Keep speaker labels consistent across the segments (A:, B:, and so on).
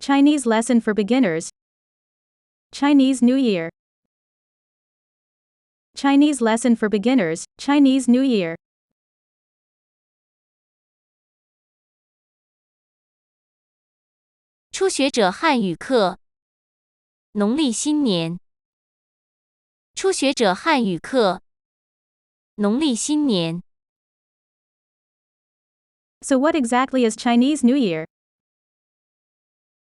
A: Chinese lesson for beginners. Chinese New Year. Chinese lesson for beginners, Chinese New Year.
B: 初学者汉语课，农历新年。初学者汉语课，农历新年。
A: So what exactly is Chinese New Year?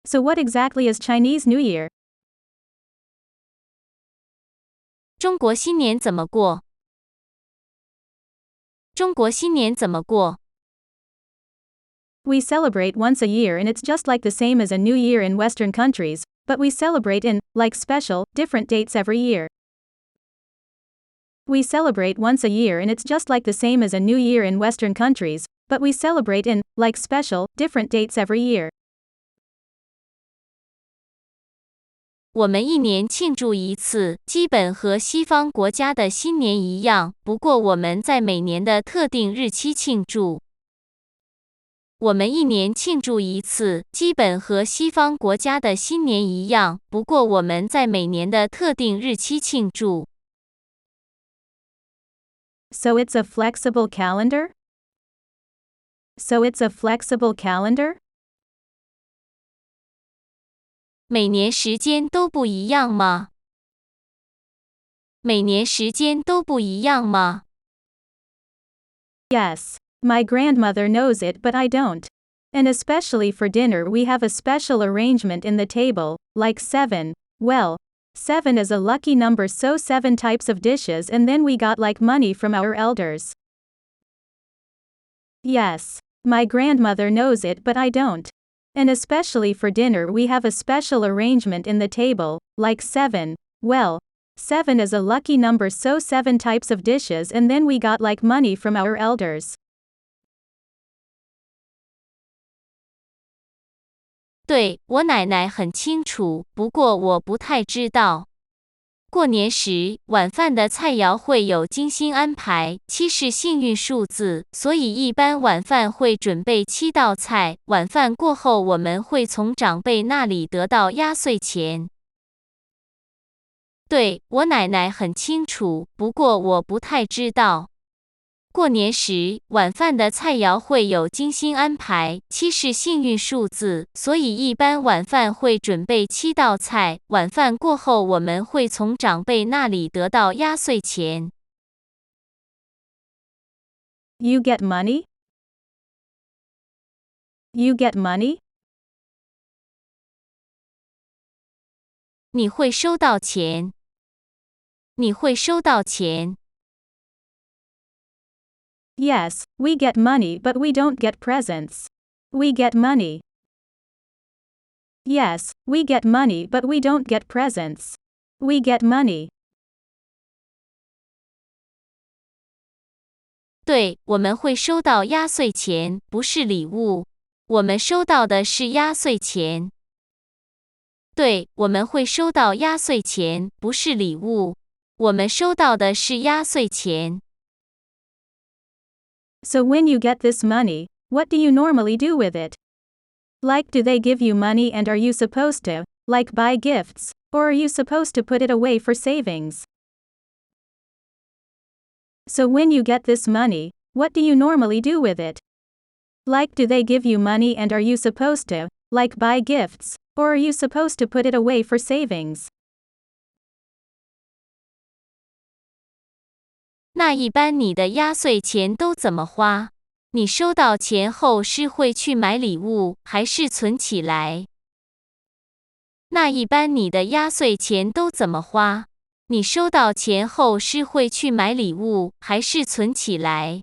A: So what exactly is Chinese New Year?
B: 中国新年怎么过？中国新年怎么过？
A: We celebrate once a year and it's just like the same as a new year in Western countries, but we celebrate in, like special, different dates every year. We celebrate once a year and it's just like the same as a new year in Western countries, but we celebrate in, like special, different dates every year.
B: 我们一年庆祝一次，基本和西方国家的新年一样，不过我们在每年的特定日期庆祝。我们一年庆祝一次，基本和西方国家的新年一样，不过我们在每年的特定日期庆祝。
A: So it's a flexible calendar? So it's a flexible calendar?
B: 每年时间都不一样吗？每年时间都不一样吗？
A: Yes. My grandmother knows it but I don't. And especially for dinner we have a special arrangement in the table, like 7. Well, 7 is a lucky number, so 7 types of dishes, and then we got like money from our elders. Yes. My grandmother knows it but I don't. And especially for dinner we have a special arrangement in the table, like 7. Well, 7 is a lucky number, so 7 types of dishes, and then we got like money from our elders.
B: 对，我奶奶很清楚，不过我不太知道。过年时，晚饭的菜肴会有精心安排，7是幸运数字，所以一般晚饭会准备7道菜。晚饭过后，我们会从长辈那里得到压岁钱。对，我奶奶很清楚，不过我不太知道。过年时，晚饭的菜肴会有精心安排，7是幸运数字，所以一般晚饭会准备7道菜。晚饭过后，我们会从长辈那里得到压岁钱。
A: You get money? You get money?
B: 你会收到钱。你会收到钱。
A: Yes, we get money but we don't get presents. We get money. Yes, we get money but we don't get presents. We get money.
B: 对，我们会收到压岁钱，不是礼物。我们收到的是压岁钱。对，我们会收到压岁钱，不是礼物。我们收到的是压岁钱。
A: So when you get this money, what do you normally do with it? Like, do they give you money and are you supposed to, like, buy gifts, or are you supposed to put it away for savings? So when you get this money, what do you normally do with it? Like, do they give you money and are you supposed to, like, buy gifts, or are you supposed to put it away for savings?
B: 那一般你的压岁钱都怎么花？你收到钱后是会去买礼物，还是存起来？那一般你的压岁钱都怎么花？你收到钱后是会去买礼物，还是存起来？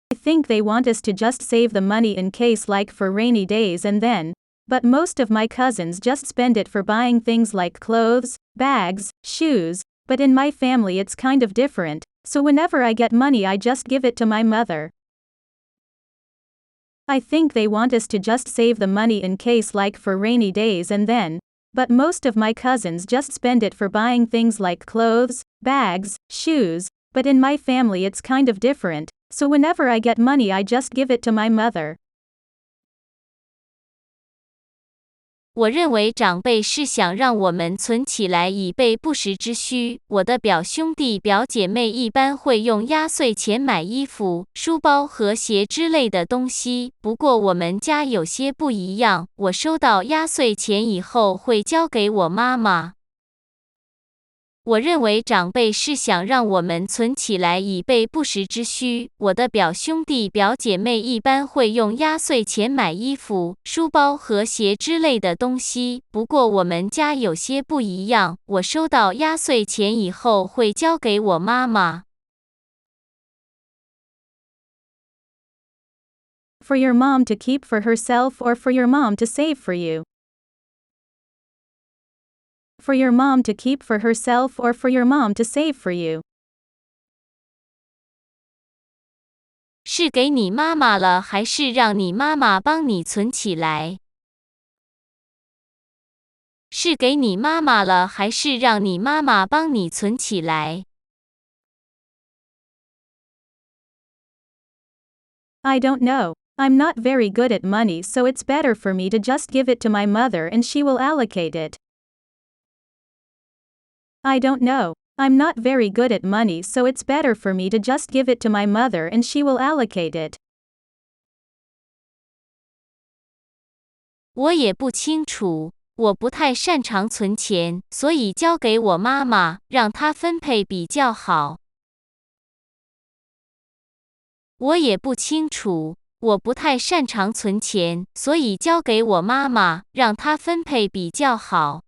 A: I think they want us to just save the money in case, like, for rainy days and then, but most of my cousins just spend it for buying things like clothes, bags, shoes, but in my family it's kind of different, so whenever I get money I just give it to my mother. I think they want us to just save the money in case, like, for rainy days and then, but most of my cousins just spend it for buying things like clothes, bags, shoes, but in my family it's kind of different, so whenever I get money I just give it to my mother.
B: 我认为长辈是想让我们存起来以备不时之需。我的表兄弟表姐妹一般会用压岁钱买衣服、书包和鞋之类的东西，不过我们家有些不一样，我收到压岁钱以后会交给我妈妈。我认为长辈是想让我们存起来以备不时之需。我的表兄弟表姐妹一般会用压岁钱买衣服、书包和鞋之类的东西，不过我们家有些不一样，我收到压岁钱以后会交给我妈妈。
A: For your mom to keep for herself or for your mom to save for you? For your mom to keep for herself or for your mom to save for you?
B: 是给你妈妈了还是让你妈妈帮你存起来？是给你妈妈了还是让你妈妈帮你存起来？
A: I don't know. I'm not very good at money, so it's better for me to just give it to my mother and she will allocate it. I don't know. I'm not very good at money, so it's better for me to just give it to my mother and she will allocate it.
B: 我也不清楚，我不太擅长存钱，所以交给我妈妈，让她分配比较好。我也不清楚，我不太擅长存钱，所以交给我妈妈，让她分配比较好。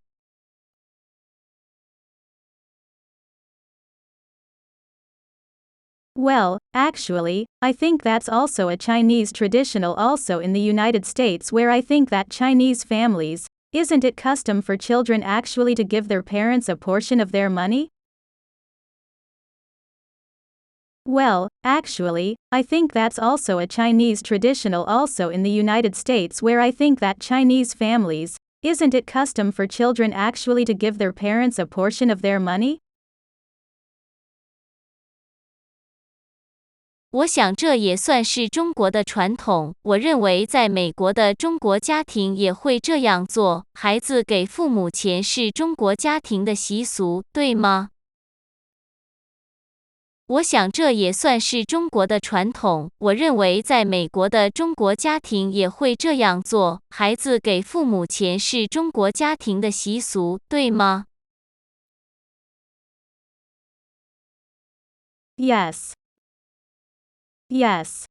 A: Well, actually, I think that's also a Chinese traditional also in the United States where I think that Chinese families, isn't it custom for children actually to give their parents a portion of their money? Well, actually, I think that's also a Chinese traditional also in the United States where I think that Chinese families, isn't it custom for children actually to give their parents a portion of their money?
B: 我想这也算是中国的传统。我认为在美国的中国家庭也会这样做，孩子给父母钱是中国家庭的习俗，对吗？我想这也算是中国的传统。我认为在美国的中国家庭也会这样做，孩子给父母钱是中国家庭的习俗，对吗？
A: Yes. Yes.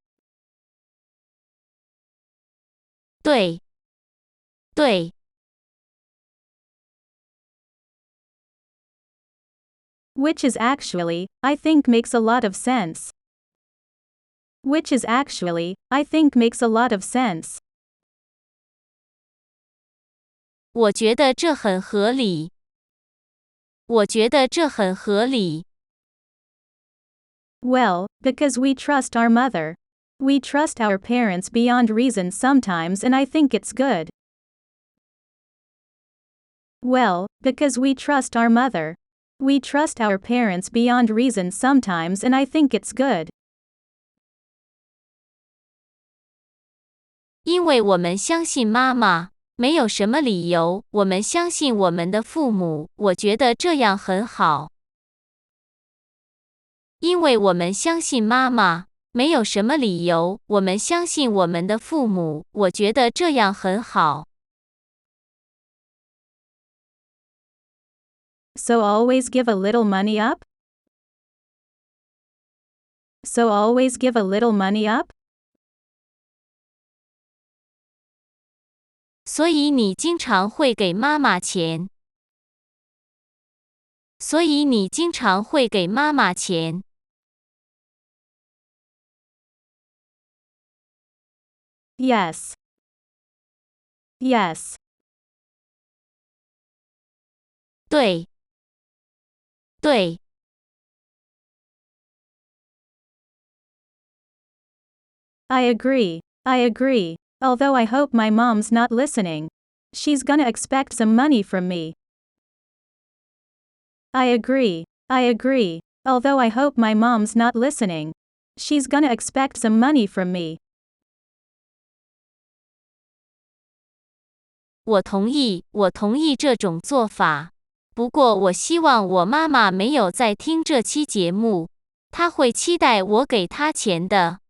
B: 对，对。
A: Which is actually, I think makes a lot of sense. Which is actually, I think makes a lot of sense.
B: 我觉得这很合理。我觉得这很合理。
A: Well, because we trust our mother. We trust our parents beyond reason sometimes, and I think it's good. Well, because we trust our mother. We trust our parents beyond reason sometimes, and I think it's good.
B: 因为我们相信妈妈，没有什么理由，我们相信我们的父母，我觉得这样很好。因为我们相信妈妈，没有什么理由，我们相信我们的父母，我觉得这样很好。
A: So always give a little money up? So always give a little money up?
B: 所以你经常会给妈妈钱。所以你经常会给妈妈钱。
A: Yes. Yes.
B: 对。对。
A: I agree. I agree. Although I hope my mom's not listening. She's gonna expect some money from me. I agree. I agree. Although I hope my mom's not listening. She's gonna expect some money from me.
B: 我同意，我同意这种做法。不过我希望我妈妈没有在听这期节目，她会期待我给她钱的。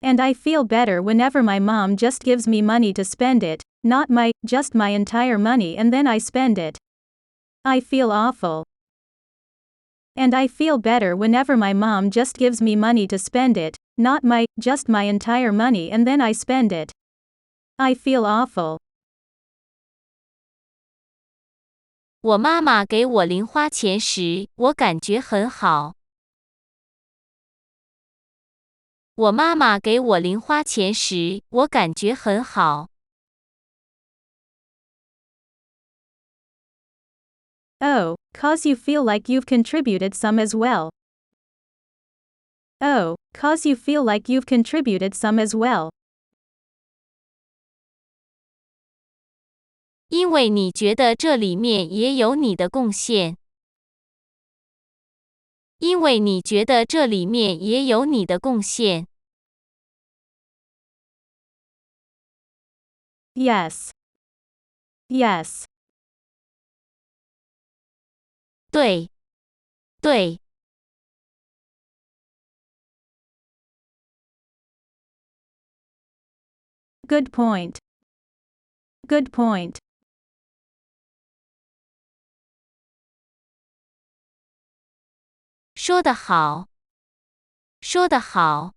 A: And I feel better whenever my mom just gives me money to spend it, not just my entire money and then I spend it. I feel awful. And I feel better whenever my mom just gives me money to spend it, not just my entire money and then I spend it. I feel awful.
B: 我妈妈给我零花钱时，我感觉很好。我妈妈给我零花钱时，我感觉很好。
A: Oh, 'cause you feel like you've contributed some as well. Oh, 'cause you feel like you've contributed some as well.
B: 因为你觉得这里面也有你的贡献。因为你觉得这里面也有你的贡献。
A: Yes. Yes.
B: 对，对。
A: Good point. Good point.
B: 说得好，说得好。